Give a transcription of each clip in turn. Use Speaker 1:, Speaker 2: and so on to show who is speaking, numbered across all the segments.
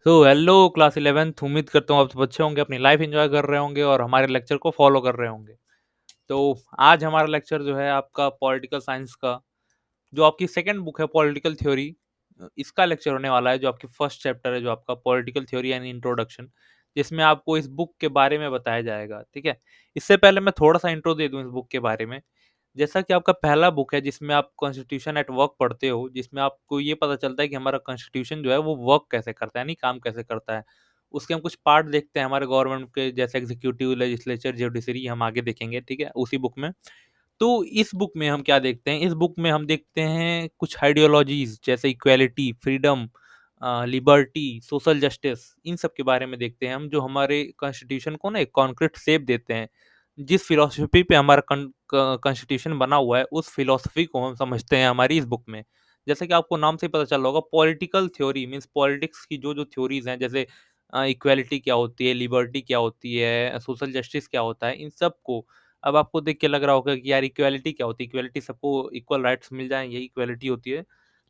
Speaker 1: Hello class 11th। उम्मीद करता हूँ आप सब अच्छे होंगे, अपनी लाइफ एंजॉय कर रहे होंगे और हमारे लेक्चर को फॉलो कर रहे होंगे। तो आज हमारा लेक्चर जो है आपका पॉलिटिकल साइंस का, जो आपकी सेकंड बुक है पॉलिटिकल थ्योरी, इसका लेक्चर होने वाला है। जो आपकी फर्स्ट चैप्टर है, जो आपका पॉलिटिकल थ्योरी एंड इंट्रोडक्शन, जिसमें आपको इस बुक के बारे में बताया जाएगा। ठीक है, इससे पहले मैं थोड़ा सा इंट्रो दे दूं इस बुक के बारे में। जैसा कि आपका पहला बुक है जिसमें आप कॉन्स्टिट्यूशन एट वर्क पढ़ते हो, जिसमें आपको ये पता चलता है कि हमारा कॉन्स्टिट्यूशन जो है वो वर्क कैसे करता है, नहीं काम कैसे करता है। उसके हम कुछ पार्ट देखते हैं हमारे गवर्नमेंट के, जैसे एग्जीक्यूटिव, लेजिस्लेचर, जुडिशरी, हम आगे देखेंगे। ठीक है, उसी बुक में। तो इस बुक में हम क्या देखते हैं, इस बुक में हम देखते हैं कुछ आइडियोलॉजीज जैसे equality, freedom, liberty, social justice, इन सब के बारे में देखते हैं हम, जो हमारे कॉन्स्टिट्यूशन को ना एक कॉन्क्रीट शेप देते हैं। जिस फिलॉसफी पे हमारा कॉन्स्टिट्यूशन बना हुआ है, उस फिलॉसफी को हम समझते हैं हमारी इस बुक में। जैसे कि आपको नाम से ही पता चल रहा होगा, पॉलिटिकल थ्योरी मीन्स पॉलिटिक्स की जो जो थ्योरीज हैं, जैसे इक्वालिटी क्या होती है, लिबर्टी क्या होती है, सोशल जस्टिस क्या होता है, इन सब को अब आपको देख के लग रहा होगा कि यार इक्वालिटी क्या होती है, इक्वालिटी सबको इक्वल राइट्स मिल जाएँ, यही इक्वालिटी होती है।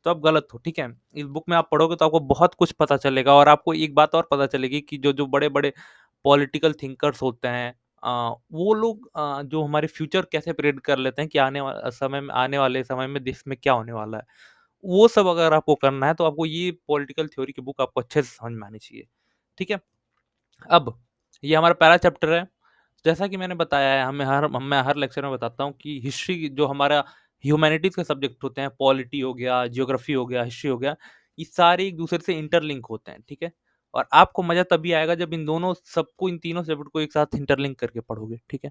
Speaker 1: तो आप गलत हो, ठीक है? इस बुक में आप पढ़ोगे तो आपको बहुत कुछ पता चलेगा, और आपको एक बात और पता चलेगी कि जो-जो बड़े-बड़े पॉलिटिकल थिंकर्स होते हैं, वो लोग जो हमारे फ्यूचर कैसे प्रेडिक्ट कर लेते हैं कि आने वाले समय में देश में क्या होने वाला है। वो सब अगर आपको करना है तो आपको ये पॉलिटिकल थ्योरी की बुक आपको अच्छे से समझ में आनी चाहिए। ठीक है? अब ये हमारा पहला चैप्टर है। जैसा कि मैंने बताया है, मैं हर लेक्चर में बताता हूँ कि हिस्ट्री जो हमारा ह्यूमैनिटीज़ के सब्जेक्ट होते हैं, पॉलिटी हो गया, ज्योग्राफी हो गया, हिस्ट्री हो गया, ये सारे एक दूसरे से इंटरलिंक होते हैं, ठीक है? और आपको मज़ा तभी आएगा जब इन तीनों सब्जेक्ट को एक साथ इंटरलिंक करके पढ़ोगे, ठीक है?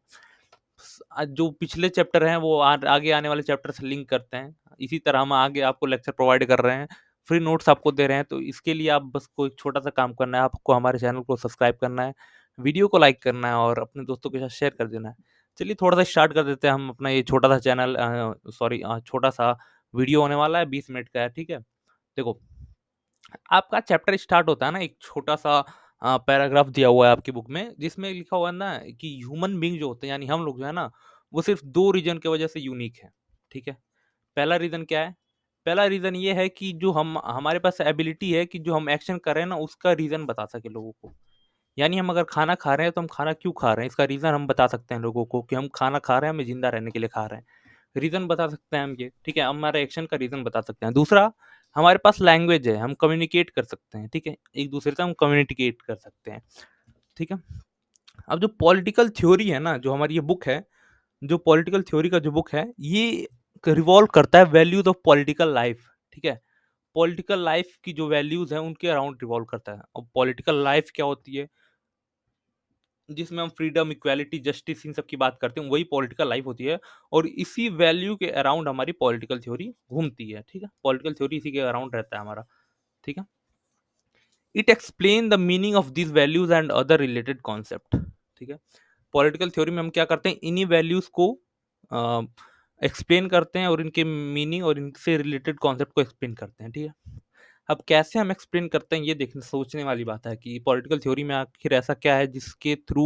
Speaker 1: जो पिछले चैप्टर हैं वो आगे आने वाले चैप्टर से लिंक करते हैं। इसी तरह हम आगे आपको लेक्चर प्रोवाइड कर रहे हैं, फ्री नोट्स आपको दे रहे हैं, तो इसके लिए आप बस कोई छोटा-सा काम करना है, आपको हमारे चैनल को सब्सक्राइब करना है, वीडियो को लाइक करना है और अपने दोस्तों के साथ शेयर कर देना है। चलिए थोड़ा-सा स्टार्ट कर देते हैं हम अपना ये छोटा-सा चैनल, छोटा-सा वीडियो होने वाला है, 20 मिनट का है, ठीक है? देखो, आपका चैप्टर स्टार्ट होता है ना एक छोटा-सा पैराग्राफ दिया हुआ है आपकी बुक में, जिसमें लिखा हुआ है ना कि ह्यूमन बीइंग जो होते हैं, यानी हम लोग जो है ना, वो सिर्फ़ 2 रीज़न की वजह से यूनिक हैं, ठीक है? पहला रीज़न क्या है? पहला रीज़न ये है कि जो हम हमारे पास एबिलिटी है कि जो हम एक्शन कर रहे हैं ना, उसका रीज़न बता सकें लोगों को। यानी हम अगर खाना खा रहे हैं, तो हम खाना क्यों खा रहे हैं, इसका रीज़न हम बता सकते हैं लोगों को कि हम खाना खा रहे हैं, हमें ज़िंदा रहने के लिए खा रहे हैं। रीज़न बता सकते हैं हम ये, ठीक है? हमारे एक्शन का रीज़न बता सकते हैं। दूसरा, हमारे पास लैंग्वेज है, हम कम्युनिकेट कर सकते हैं, ठीक है? एक-दूसरे से हम कम्युनिकेट कर सकते हैं, ठीक है? अब जो पॉलिटिकल थ्योरी है ना, जो हमारी ये बुक है, जो पॉलिटिकल थ्योरी का जो बुक है, ये रिवॉल्व करता है वैल्यूज़ ऑफ पॉलिटिकल लाइफ़, ठीक है? पॉलिटिकल लाइफ़ की जो वैल्यूज़ हैं, उनके अराउंड रिवॉल्व करता है। अब पॉलिटिकल लाइफ़ क्या होती है? जिसमें हम फ्रीडम, इक्वालिटी, जस्टिस इन सब की बात करते हैं, वही पॉलिटिकल लाइफ होती है, और इसी वैल्यू के अराउंड हमारी पॉलिटिकल थ्योरी घूमती है, ठीक है? पॉलिटिकल थ्योरी इसी के अराउंड रहता है हमारा, ठीक है? It explain the meaning of these values and other related concept, ठीक है? पॉलिटिकल थ्योरी में हम क्या करते हैं, इन्हीं वैल्यूज़ को अ, एक्सप्लेन करते हैं और इनके मीनिंग और इनसे रिलेटेड कॉन्सेप्ट को एक्सप्लेन करते हैं, ठीक है? अब कैसे हम एक्सप्लेन करते हैं, ये देखने सोचने वाली बात है कि पॉलिटिकल थ्योरी में आखिर ऐसा क्या है जिसके थ्रू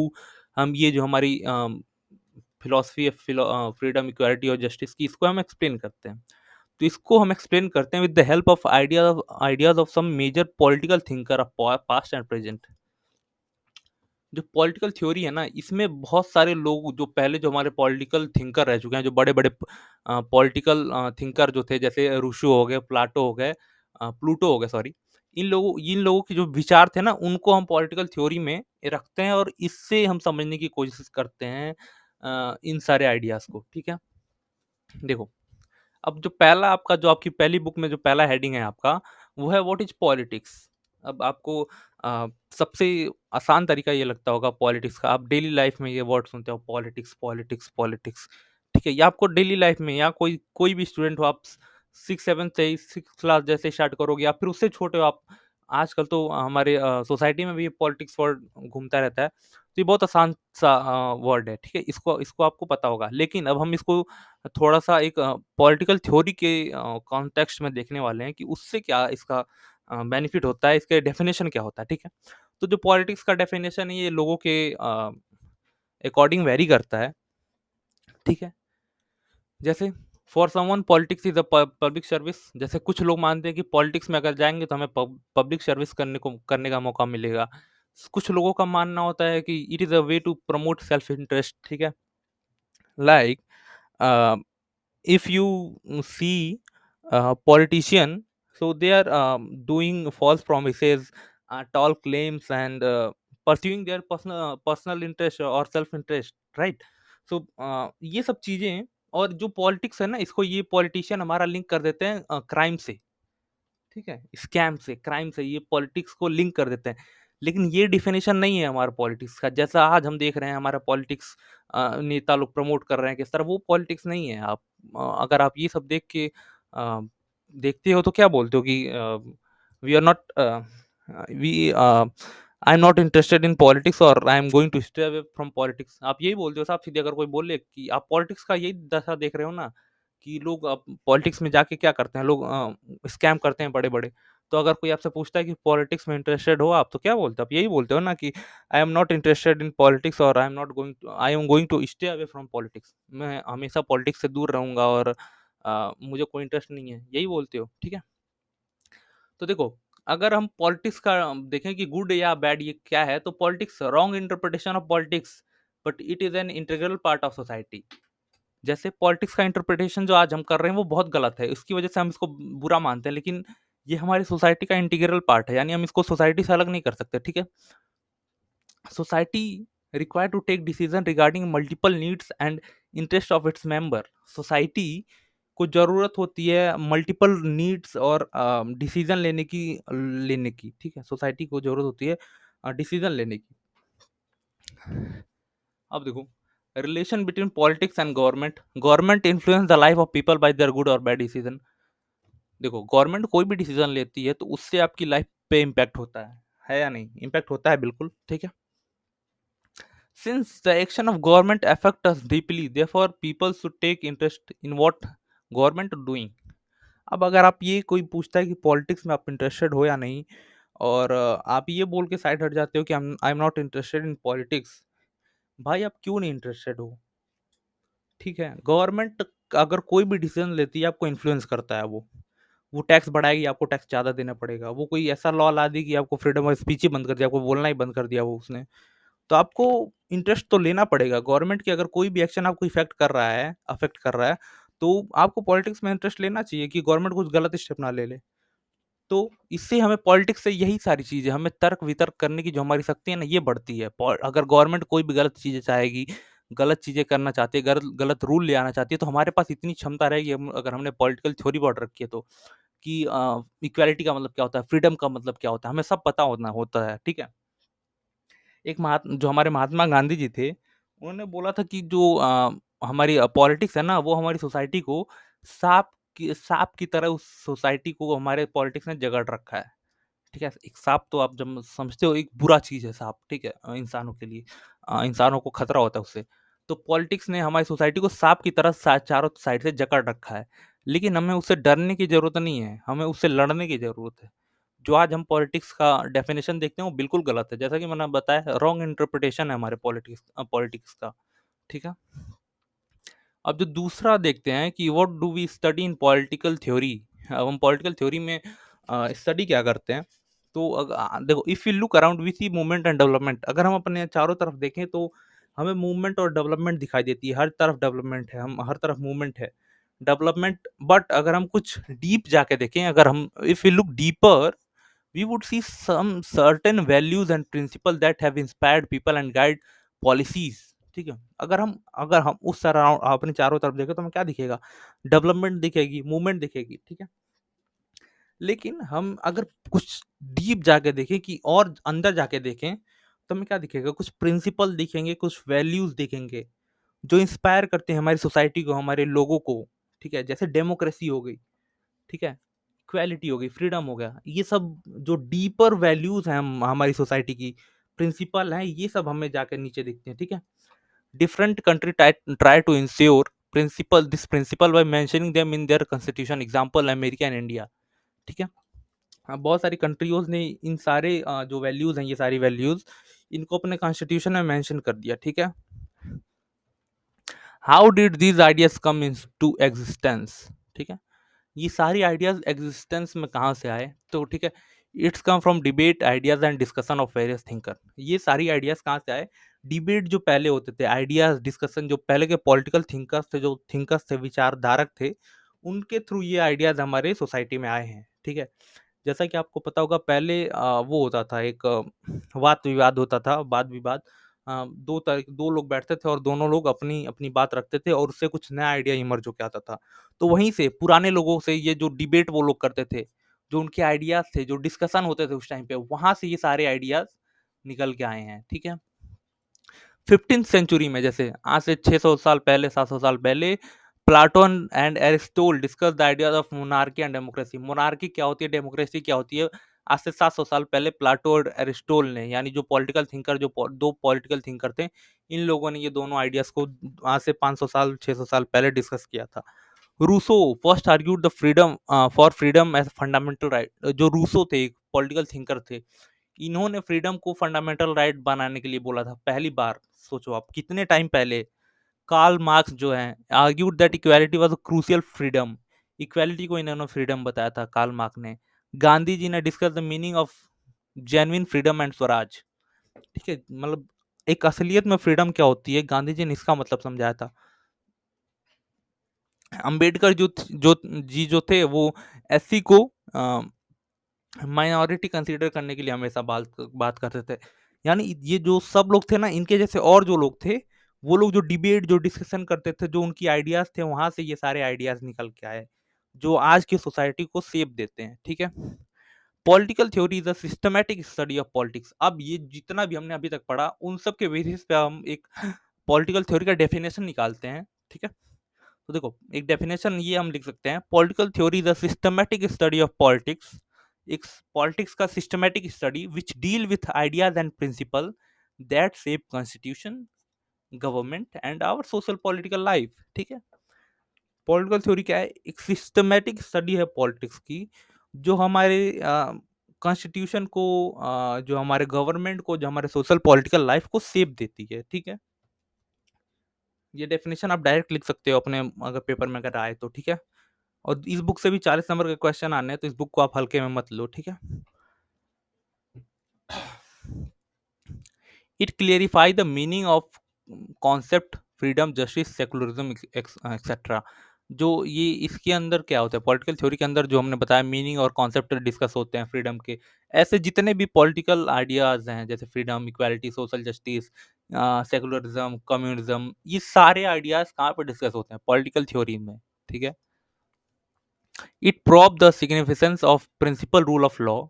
Speaker 1: हम ये जो हमारी फिलॉसफी है, फ्रीडम, इक्वालिटी और जस्टिस की, इसको हम एक्सप्लेन करते हैं। तो इसको हम एक्सप्लेन करते हैं with the help of ideas of some major political thinker of past and present. जो पॉलिटिकल थ्योरी है ना, इसमें बहुत सारे लोग जो पहले जो हमारे पॉलिटिकल थिंकर रह चुके हैं, जो बड़े-बड़े पॉलिटिकल थिंकर जो थे, जैसे रूसो हो गए, प्लाटो हो गए, प्लूटो हो गए, सॉरी। इन लोगों के जो विचार थे ना, उनको हम पॉलिटिकल थ्योरी में रखते हैं और इससे हम समझने की कोशिश करते हैं इन सारे आइडियाज़ को, ठीक है? देखो, अब जो आपकी पहली बुक में जो पहला हेडिंग है आपका, वो है व्हाट इज़ पॉलिटिक्स? अब आपको सबसे आसान तरीका ये लगता होगा पॉलिटिक्स का, आप डेली लाइफ में ये वर्ड सुनते हो, पॉलिटिक्स, पॉलिटिक्स, पॉलिटिक्स, ठीक है? ये आपको डेली लाइफ में, या कोई कोई भी स्टूडेंट हो, आप 6-7 से ही 6th क्लास जैसे स्टार्ट करोगे या फिर उससे छोटे हो आप, आजकल तो हमारे सोसाइटी में भी पॉलिटिक्स वर्ड घूमता रहता है। तो ये बहुत आसान सा वर्ड है, ठीक है? इसको इसको आपको पता होगा। लेकिन अब हम इसको थोड़ा-सा एक पॉलिटिकल थ्योरी के कॉन्टेक्स्ट में देखने वाले हैं कि उससे क्या इसका बेनिफिट होता है, इसके डेफिनेशन क्या होता है, ठीक है? तो जो पॉलिटिक्स का डेफिनेशन है, ये लोगों के अकॉर्डिंग वेरी करता है, ठीक है? जैसे for someone politics is a public service. जैसे कुछ लोग मानते हैं कि पॉलिटिक्स में अगर जाएंगे तो हमें पब्लिक सर्विस करने का मौका मिलेगा। कुछ लोगों का मानना होता है कि it is a way to promote self interest. ठीक है, like if you see a politician, so they are doing false promises, tall claims, and pursuing their personal interest or self interest, right? So ये सब चीजें, और जो politics है ना, इसको ये पॉलिटिशियन हमारा लिंक कर देते हैं क्राइम से। ठीक है, स्कैम से, क्राइम से ये पॉलिटिक्स को लिंक कर देते हैं। लेकिन ये डिफिनेशन नहीं है हमारा पॉलिटिक्स का। जैसा आज हम देख रहे हैं हमारा पॉलिटिक्स नेता लोग प्रमोट कर रहे हैं किस तरह, वो पॉलिटिक्स नहीं है। आप अगर आप ये सब देख के देखते हो तो क्या बोलते हो कि we are not we I am not interested in politics और I am going to stay away from politics. आप यही बोलते हो साहब सीधे। अगर कोई बोले कि आप पॉलिटिक्स का यही दशा देख रहे हो ना, कि लोग अब पॉलिटिक्स में जाके क्या करते हैं, लोग स्कैम करते हैं बड़े-बड़े। तो अगर कोई आपसे पूछता है कि पॉलिटिक्स में इंटरेस्टेड हो आप, तो क्या बोलते हो? आप यही बोलते हो ना कि I am not interested in politics और I am going to stay away from politics. मैं हमेशा पॉलिटिक्स से दूर रहूँगा और मुझे कोई इंटरेस्ट नहीं है, यही बोलते हो, ठीक है? तो देखो, अगर हम पॉलिटिक्स का देखें कि गुड या बैड ये क्या है, तो politics wrong interpretation of politics, but it is an integral part of society. जैसे पॉलिटिक्स का इंटरप्रिटेशन जो आज हम कर रहे हैं वो बहुत गलत है, इसकी वजह से हम इसको बुरा मानते हैं, लेकिन ये हमारी सोसाइटी का इंटीग्रल पार्ट है, यानी हम इसको सोसाइटी से अलग नहीं कर सकते। ठीक है, society require to take decision regarding multiple needs and interest of its member. Society को जरूरत होती है मल्टीपल नीड्स और डिसीजन लेने की। ठीक है, सोसाइटी को जरूरत होती है डिसीजन लेने की। अब देखो, relation between politics and government. Government influence the life of people bye there good और बैड डिसीजन। देखो, गवर्नमेंट कोई भी डिसीजन लेती है तो उससे आपकी लाइफ पे इम्पैक्ट होता है या नहीं? इम्पैक्ट होता है बिल्कुल, ठीक है। Since the action of government affect us deeply, therefore people should take interest in what government doing. अब अगर आप ये कोई पूछता है कि पॉलिटिक्स में आप इंटरेस्टेड हो या नहीं, और आप ये बोल के साइड हट जाते हो कि I am not interested in politics. भाई, आप क्यों नहीं इंटरेस्टेड हो? ठीक है, गवर्नमेंट अगर कोई भी डिसीजन लेती है आपको इन्फ्लुएंस करता है। वो टैक्स बढ़ाएगी, आपको टैक्स ज़्यादा देना पड़ेगा। वो कोई ऐसा लॉ ला दी कि आपको फ्रीडम ऑफ स्पीच ही बंद कर दिया, आपको बोलना ही बंद कर दिया वो उसने। तो आपको इंटरेस्ट तो लेना पड़ेगा। गवर्नमेंट की अगर कोई भी एक्शन आपको अफेक्ट कर रहा है, तो आपको पॉलिटिक्स में इंटरेस्ट लेना चाहिए कि गवर्नमेंट कुछ गलत स्टेप ना ले ले। तो इससे हमें पॉलिटिक्स से यही सारी चीज़ें, हमें तर्क-वितर्क करने की जो हमारी शक्ति है ना, ये बढ़ती है। पौ अगर गवर्नमेंट कोई भी गलत चीज़ें चाहेगी, गलत चीज़ें करना चाहती है, गलत गलत रूल ले आना चाहती है, तो हमारे पास इतनी क्षमता रहेगी, हम अगर हमने पॉलिटिकल थ्योरी पढ़ रखी है तो, कि इक्वालिटी का मतलब क्या होता है, फ्रीडम का मतलब क्या होता है, हमें सब पता होना होता है, ठीक है? जो हमारे महात्मा गांधी जी थे, उन्होंने बोला था कि जो हमारी पॉलिटिक्स है ना, वो हमारी सोसाइटी को सांप की तरह, उस सोसाइटी को हमारे पॉलिटिक्स ने जकड़ रखा है। ठीक है? एक सांप तो आप जब समझते हो, एक बुरा चीज़ है सांप, ठीक है? इंसानों के लिए इंसानों को खतरा होता है उससे। तो पॉलिटिक्स ने हमारी सोसाइटी को सांप की तरह चारों साइड से जकड़ रखा है। लेकिन हमें उससे डरने की ज़रूरत नहीं है, हमें उससे लड़ने की ज़रूरत है। जो आज हम पॉलिटिक्स का डेफिनेशन देखते हैं वो बिल्कुल गलत है। जैसा कि मैंने बताया, रॉन्ग इंटरप्रिटेशन है हमारे पॉलिटिक्स का, ठीक है? अब जो दूसरा देखते हैं कि what do we study in political theory. अब हम पॉलिटिकल थ्योरी में स्टडी क्या करते हैं? तो देखो, if you look around we see movement and development. अगर हम अपने चारों तरफ देखें तो हमें मूवमेंट और डेवलपमेंट दिखाई देती है। हर तरफ डेवलपमेंट है, हम हर तरफ मूवमेंट है, डेवलपमेंट। बट अगर हम कुछ डीप जाके देखें, अगर हम if you look deeper, we would see some certain values and principles that have inspired people and guide policies। ठीक है, अगर हम उस तरह अपने चारों तरफ देखें तो हमें क्या दिखेगा? डेवलपमेंट दिखेगी, मूवमेंट दिखेगी, ठीक है। लेकिन हम अगर कुछ डीप जाके देखें, कि और अंदर जाके देखें, तो हमें क्या दिखेगा? कुछ प्रिंसिपल दिखेंगे, कुछ वैल्यूज दिखेंगे जो इंस्पायर करते हैं हमारी सोसाइटी को, हमारे लोगों को। ठीक है, जैसे डेमोक्रेसी हो गई, ठीक है, इक्वालिटी हो गई, फ्रीडम हो गया। ये सब जो डीपर वैल्यूज़ हैं हमारी सोसाइटी की, प्रिंसिपल हैं, ये सब हमें जाके नीचे दिखते हैं, ठीक है? Different country try to ensure principle by mentioning them in their constitution, example America and India, ठीक है? बहुत सारी कंट्रीज़ ने इन सारे जो वैल्यूज़ हैं, ये सारी वैल्यूज़, इनको अपने कॉन्स्टिट्यूशन में मेंशन कर दिया, ठीक है? How did these ideas come into existence, ठीक है। ये सारी आइडियाज एग्जिस्टेंस में कहाँ से आए, तो ठीक है, it's come from debate ideas and discussion of various thinker. ये सारी आइडियाज कहाँ से आए, डिबेट जो पहले होते थे, आइडियाज डिस्कशन जो पहले के पॉलिटिकल थिंकर्स थे, जो थिंकर्स थे, विचारधारक थे, उनके थ्रू ये आइडियाज हमारे सोसाइटी में आए हैं, ठीक है। जैसा कि आपको पता होगा पहले वो होता था एक वाद विवाद होता था, वाद विवाद, दो लोग बैठते थे और दोनों लोग अपनी अपनी बात रखते थे और उससे कुछ नया आइडिया इमर्ज होके आता था। तो वहीं से पुराने लोगों से ये जो डिबेट वो लोग करते थे, जो उनके आइडियाज थे, जो डिस्कशन होते थे उस टाइम पे, वहां से ये सारे आइडियाज निकल के आए हैं, ठीक है। 15th सेंचुरी में, जैसे आज से 600 साल पहले, 700 साल पहले, Plato and Aristotle discuss the ideas of monarchy and democracy. Monarchy क्या होती है, डेमोक्रेसी क्या होती है, आज से 700 साल पहले प्लाटो और एरिस्टोल ने, यानी जो पॉलिटिकल थिंकर, दो पॉलिटिकल थिंकर थे, इन लोगों ने ये दोनों आइडियाज को आज से 500 साल, 600 साल पहले डिस्कस किया था। Rousseau first argued the freedom for freedom as fundamental right. जो रूसो थे, एक पॉलिटिकल थिंकर थे, इन्होंने फ्रीडम को फंडामेंटल राइट बनाने के लिए बोला था पहली बार। सोचो आप कितने टाइम पहले। कार्ल मार्क्स जो है argued that equality was a crucial freedom. Equality को इन्होंने फ्रीडम बताया था कार्ल मार्क्स ने। गांधी जी ने discuss the meaning of genuine freedom and Swaraj, ठीक है, मतलब एक असलियत में फ्रीडम क्या होती है, गांधी जी ने इसका मतलब समझाया था। अंबेडकर जो थे वो एससी को माइनॉरिटी कंसीडर करने के लिए हमेशा बात बात करते थे। यानी ये जो सब लोग थे ना, इनके जैसे और जो लोग थे, वो लोग जो डिबेट, जो डिस्कशन करते थे, जो उनकी आइडियाज थे, वहां से ये सारे आइडियाज निकल के आए, जो आज की सोसाइटी को शेप देते हैं, ठीक है। Political theory is a systematic study of politics. अब ये जितना भी हमने अभी तक पढ़ा, उन सब के बेसिस पे हम एक पॉलिटिकल थ्योरी का डेफिनेशन निकालते हैं, ठीक है। तो देखो, एक डेफिनेशन ये हम लिख सकते हैं, political theory is a systematic study of politics. एक पॉलिटिक्स का systematic study which deal with ideas and principle that shape constitution, government and our social political life, ठीक है। पॉलिटिकल थ्योरी क्या है, एक सिस्टमैटिक स्टडी है पॉलिटिक्स की, जो हमारे कॉन्स्टिट्यूशन को, जो हमारे गवर्नमेंट को, जो हमारे सोशल पॉलिटिकल लाइफ को शेप देती है, ठीक है। ये डेफिनेशन आप डायरेक्ट लिख सकते हो अपने, अगर पेपर में अगर आए तो, ठीक है। और इस बुक से भी 40 नंबर के क्वेश्चन आने हैं, तो इस बुक को आप हल्के में मत लो, ठीक है। It clarify the meaning of concept freedom, justice, secularism etcetera. जो ये इसके अंदर क्या होता है, पॉलिटिकल थ्योरी के अंदर जो हमने बताया मीनिंग और कॉन्सेप्ट डिस्कस होते हैं फ्रीडम के, ऐसे जितने भी पॉलिटिकल आइडियाज हैं, जैसे freedom, equality, social justice, secularism, communism, ये सारे आइडियाज कहाँ पे डिस्कस होते हैं, पॉलिटिकल थ्योरी में, ठीक है। It prove the significance of principle rule of law.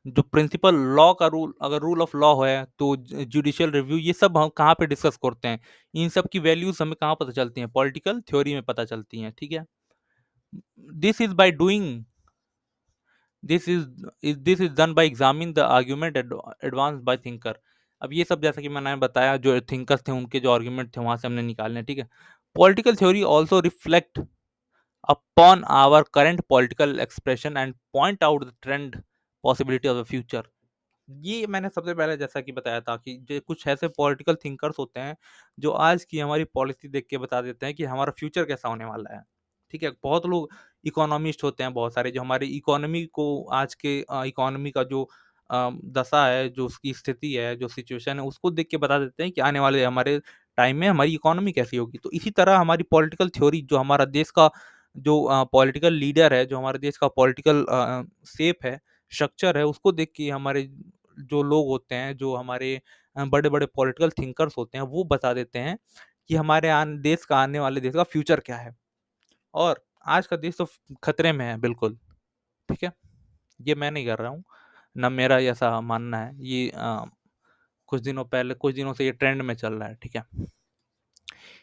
Speaker 1: जो प्रिंसिपल लॉ का रूल, अगर रूल ऑफ लॉ है तो जुडिशियल रिव्यू, ये सब हम कहाँ पे डिस्कस करते हैं, इन सब की वैल्यूज हमें कहाँ पता चलती हैं, पॉलिटिकल थ्योरी में पता चलती हैं, ठीक है। This is by doing this is done by examine the argument advance by thinker. अब ये सब जैसा कि मैंने बताया, जो थिंकर्स थे उनके जो आर्ग्यूमेंट थे वहां से हमने निकालने, ठीक है। Political theory also reflect upon our current political expression and point out the trend possibility of the future. ये मैंने सबसे पहले जैसा कि बताया था कि जो कुछ ऐसे पॉलिटिकल थिंकर्स होते हैं, जो आज की हमारी पॉलिसी देख के बता देते हैं कि हमारा फ्यूचर कैसा होने वाला है, ठीक है। बहुत लोग इकोनॉमिस्ट होते हैं, बहुत सारे, जो हमारी इकोनॉमी को, आज के इकोनॉमी का जो दशा है, जो उसकी स्थिति है, जो सिचुएशन है, उसको देख के बता देते हैं कि आने वाले हमारे टाइम में हमारी इकोनॉमी कैसी होगी। तो इसी तरह हमारी पॉलिटिकल थ्योरी, जो हमारा देश का जो पॉलिटिकल लीडर है, जो हमारे देश का पॉलिटिकल शेप है, स्ट्रक्चर है, उसको देख के हमारे जो लोग होते हैं, जो हमारे बड़े-बड़े पॉलिटिकल थिंकर्स होते हैं, वो बता देते हैं कि हमारे देश का, आने वाले देश का फ्यूचर क्या है। और आज का देश तो खतरे में है बिल्कुल, ठीक है। ये मैं नहीं कर रहा हूँ, ना मेरा ऐसा मानना है, ये कुछ दिनों से ये ट्रेंड में चल रहा है, ठीक है।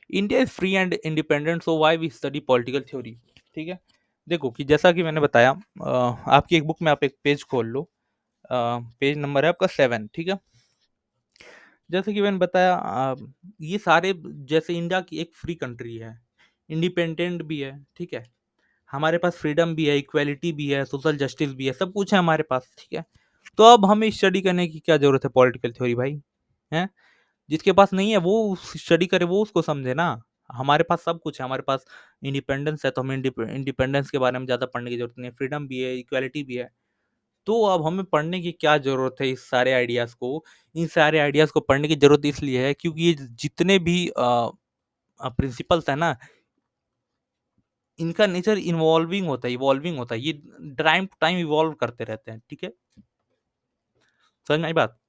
Speaker 1: India is free and independent, so why we study political theory, ठीक है। देखो कि जैसा कि मैंने बताया, आपकी एक बुक में आप एक पेज खोल लो, पेज नंबर है आपका 7, ठीक है। जैसे कि मैंने बताया, ये सारे, जैसे इंडिया की एक फ्री कंट्री है, इंडिपेंडेंट भी है, ठीक है। हमारे पास फ्रीडम भी है, इक्वालिटी भी है, सोशल जस्टिस भी है, सब कुछ है हमारे पास, ठीक है। तो अब हमें स्टडी करने की क्या जरूरत है पॉलिटिकल थ्योरी, भाई? हैं? जिसके पास नहीं है वो स्टडी करे, वो उसको समझे ना। हमारे पास सब कुछ है, हमारे पास इंडिपेंडेंस है, तो हमें इंडिपेंडेंस के बारे में ज़्यादा पढ़ने की ज़रूरत नहीं है, फ्रीडम भी है, इक्वालिटी भी है। तो अब हमें पढ़ने की क्या ज़रूरत है इस सारे आइडियाज़ को? इन सारे आइडियाज़ को पढ़ने की ज़रूरत इसलिए है क्योंकि ये जितने भी प्रिंसिपल्स हैं ना, इनका नेचर इवॉल्विंग होता है। ये टाइम टू टाइम इवॉल्व करते रहते हैं, ठीक है? समझ में आई बात?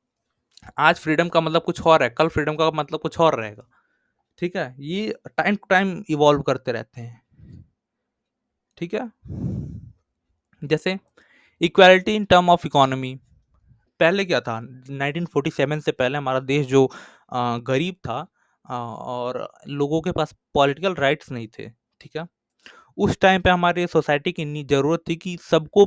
Speaker 1: आज फ्रीडम का मतलब कुछ और है, कल फ्रीडम का मतलब कुछ और रहेगा, ठीक है? ये टाइम टू टाइम इवॉल्व करते रहते हैं, ठीक है? जैसे equality in term of economy, पहले क्या था 1947 से पहले हमारा देश जो गरीब था और लोगों के पास पॉलिटिकल राइट्स नहीं थे, ठीक है? उस टाइम पे हमारे सोसाइटी की इतनी ज़रूरत थी कि सबको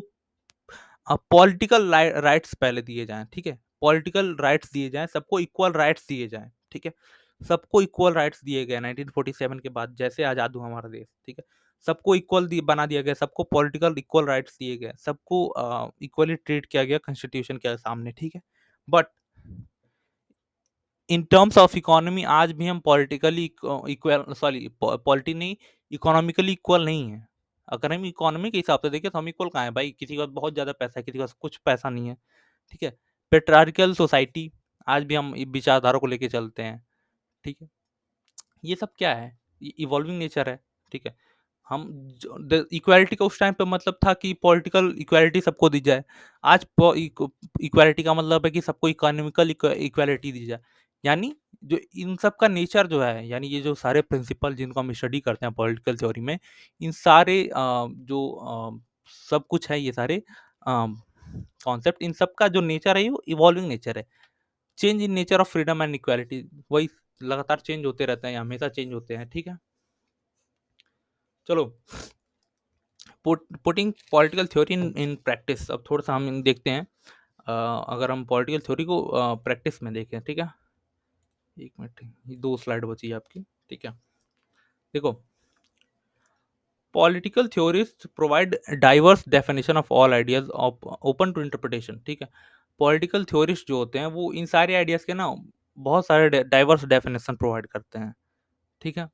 Speaker 1: पॉलिटिकल राइट्स पहले दिए जाएँ, ठीक है? पॉलिटिकल राइट्स दिए जाएँ, सबको इक्वल राइट्स दिए जाएँ, ठीक है? सबको इक्वल राइट्स दिए गए 1947 के बाद जैसे आज़ाद हुआ हमारा देश, ठीक है? सबको इक्वल बना दिया गया, सबको पॉलिटिकल इक्वल राइट्स दिए गए, सबको इक्वली ट्रीट किया गया कॉन्स्टिट्यूशन के सामने, ठीक है? But in terms of economy आज भी हम पॉलिटिकली इक्वल, सॉरी पॉलिटी नहीं, इकोनॉमिकली इक्वल नहीं है। अगर हम इकोनॉमी के हिसाब से देखें तो हम इक्वल कहाँ है भाई? किसी के पास बहुत ज़्यादा पैसा है, किसी के पास कुछ पैसा नहीं है, ठीक है? पेट्रार्कियल सोसाइटी, आज भी हम विचारधारा को लेके चलते हैं, ठीक है? ये सब क्या है? इवॉल्विंग नेचर है, ठीक है? हम इक्वालिटी का उस टाइम पे मतलब था कि पॉलिटिकल इक्वालिटी सबको दी जाए। आज इक्वालिटी का मतलब है कि सबको इकोनॉमिकल इक्वालिटी दी जाए। यानी जो इन सब का नेचर जो है, यानी ये जो सारे प्रिंसिपल जिनको हम स्टडी करते हैं पॉलिटिकल थ्योरी में, इन सारे सब कुछ है, ये सारे कॉन्सेप्ट, इन सब का जो नेचर है वो इवॉल्विंग नेचर है। Change in nature of freedom and equality, वही लगातार चेंज होते रहते हैं, हमेशा चेंज होते हैं, ठीक है? चलो, putting political theory in practice, अब थोड़ा सा हम देखते हैं। अगर हम पॉलिटिकल थ्योरी को प्रैक्टिस में देखें, ठीक है? एक मिनट, ये 2 स्लाइड बची है आपकी, ठीक है? देखो, political theories provide diverse definition of all ideas of open to interpretation, ठीक है? पॉलिटिकल थ्योरिस्ट जो होते हैं वो इन सारे आइडियाज के ना बहुत सारे डाइवर्स डेफिनेशन प्रोवाइड करते हैं, ठीक है?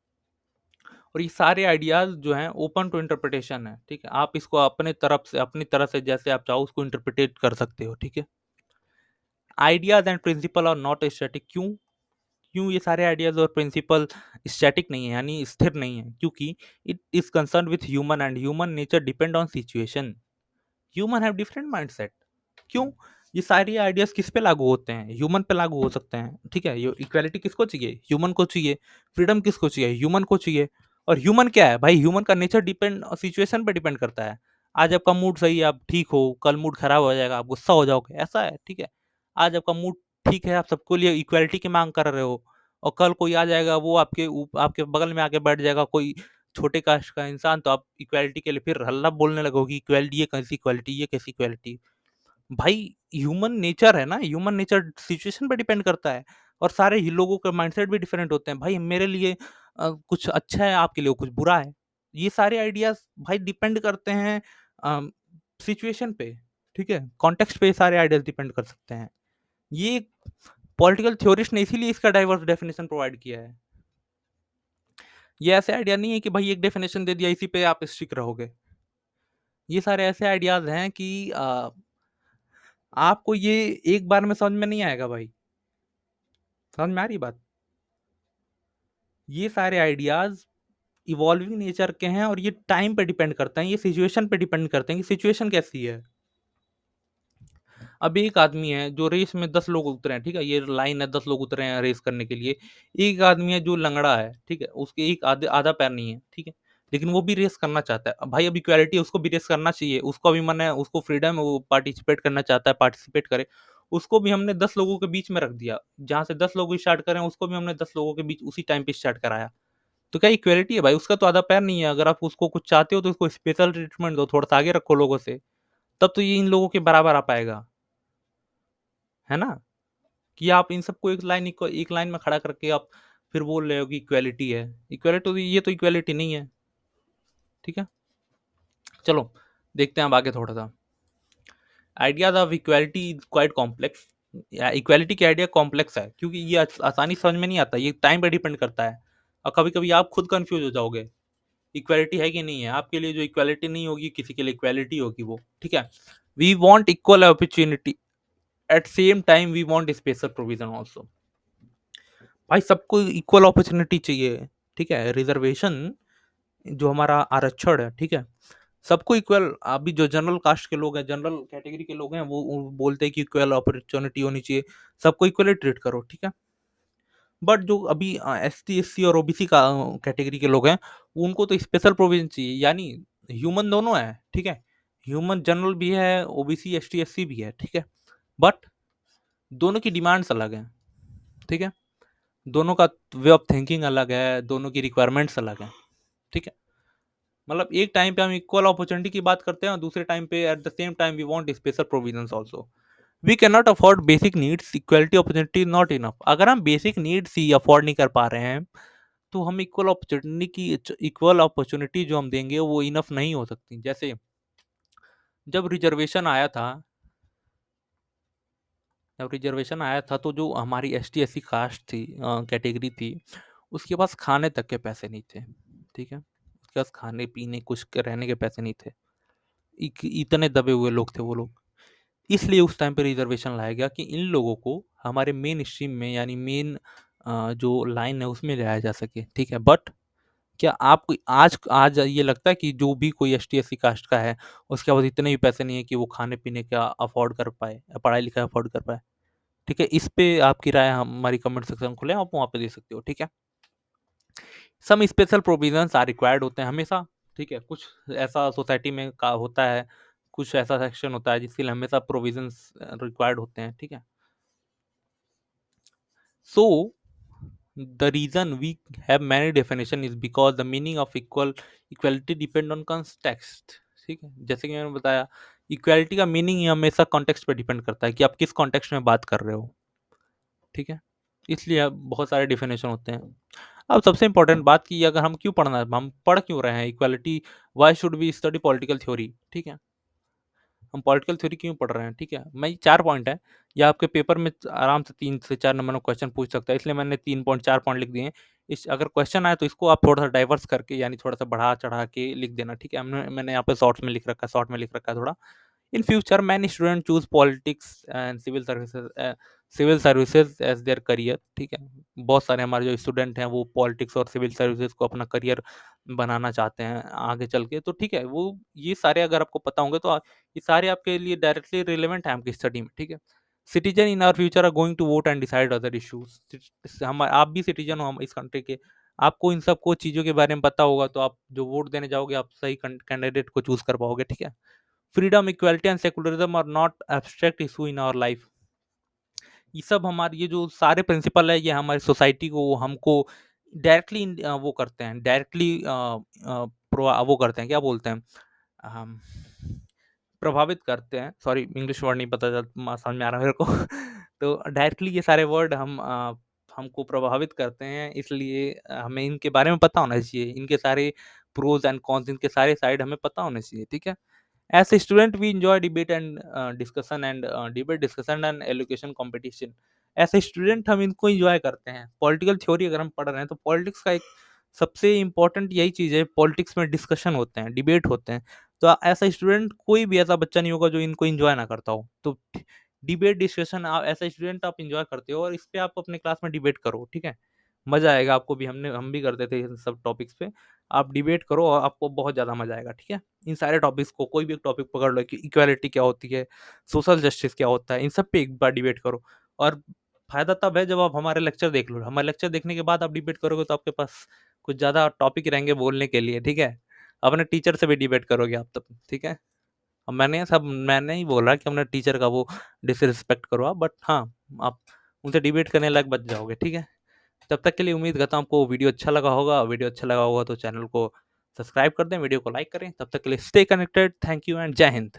Speaker 1: और ये सारे आइडियाज जो हैं ओपन टू इंटरप्रिटेशन है, ठीक है? आप इसको अपनी तरह से जैसे आप चाहो उसको इंटरप्रिटेट कर सकते हो, ठीक है? Ideas and principle are not static, क्यों? क्यों ये सारे आइडियाज और प्रिंसिपल स्टैटिक नहीं है, यानी स्थिर नहीं है? क्योंकि it is concern with human and human nature depend on situation. Human have different mindset. क्यों? ये सारे आइडियाज किस पे लागू होते हैं? ह्यूमन पे लागू हो सकते हैं, ठीक है? ये इक्वालिटी किसको चाहिए? ह्यूमन को चाहिए। फ्रीडम किसको चाहिए? ह्यूमन को चाहिए। और ह्यूमन क्या है भाई? ह्यूमन का नेचर डिपेंड सिचुएशन पे डिपेंड करता है। आज आपका मूड सही है, आप ठीक हो, कल मूड खराब हो जाएगा, आप गुस्सा हो जाओगे, ऐसा है, ठीक है? आज आपका मूड ठीक है, आप सबको लिए इक्वालिटी की मांग कर रहे हो, और कल कोई आ जाएगा, वो आपके बगल में आके बैठ जाएगा, कोई छोटे कास्ट का इंसान, तो आप इक्वालिटी के लिए फिर हल्ला बोलने लगोगे, इक्वालिटी, ये कैसी इक्वालिटी, ये कैसी इक्वालिटी? भाई, ह्यूमन नेचर है ना, ह्यूमन नेचर सिचुएशन पे डिपेंड करता है। और सारे ही लोगों के माइंडसेट भी डिफरेंट होते हैं भाई। मेरे लिए कुछ अच्छा है, आपके लिए कुछ बुरा है। ये सारे आइडियाज भाई डिपेंड करते हैं सिचुएशन पे, ठीक है? कॉन्टेक्स्ट पे ये सारे आइडियाज डिपेंड कर सकते हैं। ये पॉलिटिकल थ्योरिस्ट ने इसीलिए इसका डाइवर्स डेफिनेशन प्रोवाइड किया है। ये ऐसे आइडिया नहीं है कि भाई एक डेफिनेशन दे दिया इसी पे आप स्टिक रहोगे। ये सारे ऐसे आइडियाज हैं कि आपको ये एक बार में समझ में नहीं आएगा भाई। समझ में आ रही बात? ये सारे आइडियाज इवॉल्विंग नेचर के हैं और ये टाइम पे डिपेंड करते हैं, ये सिचुएशन पे डिपेंड करते हैं कि सिचुएशन कैसी है। अब एक आदमी है जो रेस में 10 लोग उतरे हैं, ठीक है? ये लाइन है, 10 लोग उतरे हैं रेस करने के लिए। एक आदमी है जो लंगड़ा है, ठीक है? उसके एक आधा पैर नहीं है, ठीक है? लेकिन वो भी रेस करना चाहता है। अब भाई, अब इक्वालिटी है, उसको भी रेस करना चाहिए, उसको भी मन है, उसको फ्रीडम है, वो पार्टिसिपेट करना चाहता है, पार्टिसिपेट करे। उसको भी हमने 10 लोगों के बीच में रख दिया, जहाँ से 10 लोग स्टार्ट करें उसको भी हमने 10 लोगों के बीच उसी टाइम पे स्टार्ट कराया। तो क्या इक्वालिटी है भाई? उसका तो आधा पैर नहीं है, अगर आप उसको कुछ चाहते हो तो उसको स्पेशल ट्रीटमेंट दो, थोड़ा सा आगे रखो लोगों से, तब तो ये इन लोगों के बराबर आ पाएगा, है ना? कि आप इन सबको एक लाइन में खड़ा करके आप फिर बोल रहे हो कि इक्वालिटी है। इक्वालिटी तो ये तो इक्वालिटी नहीं है, ठीक है? चलो, देखते हैं अब आगे थोड़ा सा। Ideas of equality is quite complex. Equality की आइडिया कॉम्प्लेक्स है क्योंकि ये आसानी से समझ में नहीं आता, ये टाइम पे डिपेंड करता है। और कभी-कभी आप खुद कन्फ्यूज़ हो जाओगे, इक्वालिटी है कि नहीं है? आपके लिए जो इक्वालिटी नहीं होगी, किसी के लिए इक्वालिटी होगी वो, ठीक है? We want equal opportunity, at same time we want special provision also. भाई सबको इक्वल अपॉर्च्युनिटी चाहिए, ठीक है? रिज़र्वेशन जो हमारा आरक्षण है, ठीक है? सबको इक्वल, अभी जो जनरल कास्ट के लोग हैं, जनरल कैटेगरी के लोग हैं, वो बोलते हैं कि इक्वल अपॉर्च्युनिटी होनी चाहिए, सबको इक्वली ट्रीट करो, ठीक है? बट जो अभी एसटी, एससी और ओबीसी का कैटेगरी के लोग हैं, उनको तो स्पेशल प्रोविज़न चाहिए, यानी ह्यूमन दोनों है, ठीक है? ह्यूमन जनरल भी है, ओबीसी, एसटी, एससी भी है, ठीक है? बट दोनों की डिमांड्स अलग हैं, ठीक है? दोनों का वे ऑफ थिंकिंग अलग है, दोनों की रिक्वायरमेंट्स अलग हैं, ठीक है? मतलब एक टाइम पे हम इक्वल अपॉर्चुनिटी की बात करते हैं और दूसरे टाइम पे at the same time we want special provisions also. We can not afford basic needs, equality opportunity is not enough. अगर हम बेसिक नीड्स ही अफोर्ड नहीं कर पा रहे हैं, तो हम इक्वल अपॉर्चुनिटी जो हम देंगे वो इनफ नहीं हो सकती। जैसे जब रिजर्वेशन आया था जब रिजर्वेशन आया था तो जो हमारी S T S C caste थी, कैटेगरी थी, उसके पास खाने तक के पैसे नहीं थे, ठीक है? उसके पास खाने पीने कुछ रहने के पैसे नहीं थे, इतने दबे हुए लोग थे वो लोग। इसलिए उस टाइम पे रिजर्वेशन लाया गया कि इन लोगों को हमारे मेन स्ट्रीम में, यानी मेन जो लाइन है उसमें लाया जा सके, ठीक है? बट क्या आपको आज आज ये लगता है कि जो भी कोई S T S C caste का है, उसके पास इतने भी पैसे नहीं है कि वो खाने पीने का अफोर्ड कर पाए, पढ़ाई लिखाई अफोर्ड कर पाए, ठीक है? इस पे आपकी राय हमारी कमेंट सेक्शन खुले, आप वहाँ पे दे सकते हो, ठीक है? Some special provisions are required होते हैं हमेशा, ठीक है? कुछ ऐसा सोसाइटी में का होता है, कुछ ऐसा सेक्शन होता है जिसके लिए हमेशा प्रोविजंस रिक्वायर्ड होते हैं, ठीक है? So the reason we have many definition is because the meaning of equality depend on context, ठीक है? जैसे कि मैंने बताया, इक्वालिटी का मीनिंग ही हमेशा कॉन्टेक्स्ट पे डिपेंड करता है कि आप किस कॉन्टेक्स्ट में बात कर रहे हो, ठीक है? इसलिए अब बहुत सारे डेफिनेशन होते हैं। अब सबसे इम्पोर्टेंट बात की, अगर हम क्यों पढ़ना है, हम पढ़ क्यों रहे हैं equality, why should we study political theory, ठीक है? हम पॉलिटिकल थ्योरी क्यों पढ़ रहे हैं, ठीक है? मैं 4 पॉइंट है, या आपके पेपर में आराम से 3 से 4 नंबर में क्वेश्चन पूछ सकता है, इसलिए मैंने 3 पॉइंट 4 पॉइंट लिख दिए हैं। इस अगर क्वेश्चन आए तो इसको आप थोड़ा-सा डाइवर्स करके, यानी थोड़ा-सा बढ़ा-चढ़ा के लिख देना, ठीक है? मैंने यहाँ पे शॉर्ट्स में लिख रखा है, शॉर्ट में लिख रखा है थोड़ा। In future, many students choose politics and civil services as their career, ठीक है? बहुत सारे हमारे जो स्टूडेंट हैं वो पॉलिटिक्स और सिविल सर्विसेज को अपना करियर बनाना चाहते हैं आगे चल के, तो ठीक है, वो ये सारे अगर आपको पता होंगे तो ये सारे आपके लिए डायरेक्टली रिलेवेंट है आपकी स्टडी में, ठीक है? Citizen in our future are going to vote and decide other issues. हम आप भी सिटीजन हो हम इस कंट्री के, आपको इन सब को चीज़ों के बारे में पता होगा, तो आप जो वोट देने जाओगे आप सही कैंडिडेट को चूज कर पाओगे, ठीक है? Freedom, equality and secularism are not abstract issue in our life. ये सब हमारे ये जो सारे प्रिंसिपल है, ये हमारी सोसाइटी को हमको डायरेक्टली वो करते हैं, डायरेक्टली वो करते हैं, क्या बोलते हैं, हम प्रभावित करते हैं। सॉरी, इंग्लिश वर्ड नहीं पता समझ में आ रहा मेरे को। तो डायरेक्टली ये सारे वर्ड हमको प्रभावित करते हैं, इसलिए हमें इनके बारे में पता होना चाहिए, इनके सारे प्रोज एंड कॉन्स, इनके सारे साइड हमें पता होने चाहिए, ठीक है? As a student, we enjoy debate discussion and education competition. As a student हम इनको एंजॉय करते हैं। पॉलिटिकल थ्योरी अगर हम पढ़ रहे हैं तो पॉलिटिक्स का एक सबसे इम्पोर्टेंट यही चीज़ है, पॉलिटिक्स में डिस्कशन होते हैं, डिबेट होते हैं। तो ऐसा स्टूडेंट कोई भी ऐसा बच्चा नहीं होगा जो इनको एंजॉय ना करता हो। तो डिबेट डिस्कशन ऐसा स्टूडेंट आप एंजॉय करते हो और इस पे आप अपने क्लास में डिबेट करो, ठीक है? मज़ा आएगा आपको भी, हम भी करते थे इन सब टॉपिक्स पे। आप डिबेट करो और आपको बहुत ज़्यादा मज़ा आएगा, ठीक है? इन सारे टॉपिक्स को कोई भी एक टॉपिक पकड़ लो कि इक्वालिटी क्या होती है, सोशल जस्टिस क्या होता है, इन सब पे एक बार डिबेट करो। और फ़ायदा तब है जब आप हमारे लेक्चर देख लो। हमारे लेक्चर देखने के बाद आप डिबेट करोगे तो आपके पास कुछ ज़्यादा टॉपिक रहेंगे बोलने के लिए, ठीक है? अपने टीचर से भी डिबेट करोगे आप तब, ठीक है? अब मैंने ही बोला कि अपने टीचर का वो डिसरिस्पेक्ट करो आप, बट हाँ, आप उनसे डिबेट करने लायक बच जाओगे, ठीक है? तब तक के लिए उम्मीद करता हूँ आपको वीडियो अच्छा लगा होगा। वीडियो अच्छा लगा होगा तो चैनल को सब्सक्राइब कर दें, वीडियो को लाइक करें। तब तक के लिए stay connected. Thank you and जय हिंद।